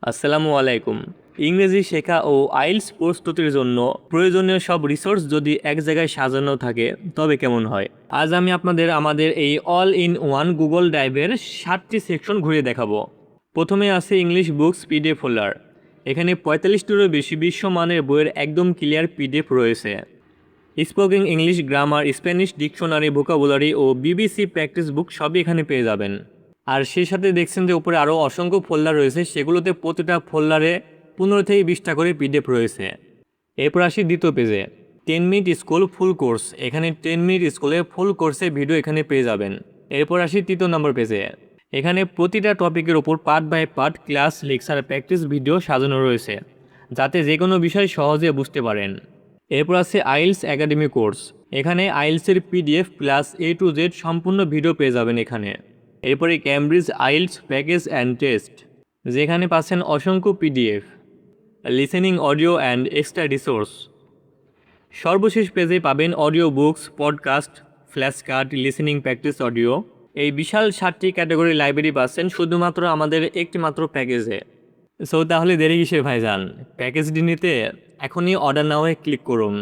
আসসালামু আলাইকুম। ইংরেজি শেখা ও আইএলটিএস প্রস্তুতির জন্য প্রয়োজনীয় সব রিসোর্স যদি এক জায়গায় সাজানো থাকে তবে কেমন হয়। আজ আমি আপনাদের আমাদের এই অল ইন ওয়ান গুগল ড্রাইভের 7টি সেকশন ঘুরে দেখাবো। প্রথমে আছে ইংলিশ বুকস পিডিএফ ফোল্ডার। এখানে 45টিরও বেশি বিশ্বমানের বইয়ের একদম ক্লিয়ার পিডিএফ রয়েছে। Spoken English, grammar, Spanish dictionary, vocabulary ও বিবিসি প্র্যাকটিস বুক সবই এখানে পেয়ে যাবেন। আর সেই সাথে দেখছেন যে উপরে আরও অসংখ্য ফোল্ডার রয়েছে, সেগুলোতে প্রতিটা ফোল্ডারে 15 থেকে 20টা করে পিডিএফ রয়েছে। এরপর আসি দ্বিতীয় পেজে, 10 মিনিট স্কুল ফুল কোর্স। এখানে 10 মিনিট স্কুলে ফুল কোর্সের ভিডিও এখানে পেয়ে যাবেন। এরপর আসি তৃতীয় নম্বর পেজে, এখানে প্রতিটা টপিকের ওপর part by part class, lecture, practice video সাজানো রয়েছে, যাতে যে কোনো বিষয় সহজে বুঝতে পারেন। এরপর আছে আইএলটিএস একাডেমি কোর্স। এখানে আইএলটিএসের PDF plus A to Z সম্পূর্ণ ভিডিও পেয়ে যাবেন এখানে। এরপরে Cambridge IELTS package and test, যেখানে পাচ্ছেন অসংখ্য PDF, listening, audio and extra resource. সর্বশেষ পেজে পাবেন audio books, podcast, flash card, listening practice audio. এই বিশাল 7টি ক্যাটাগরি লাইব্রেরি পাচ্ছেন শুধুমাত্র আমাদের একটি মাত্র প্যাকেজে। সো তাহলে দেরি কিসের ভাইজান, প্যাকেজটি নিতে এখনই অর্ডার নাও ক্লিক করুন।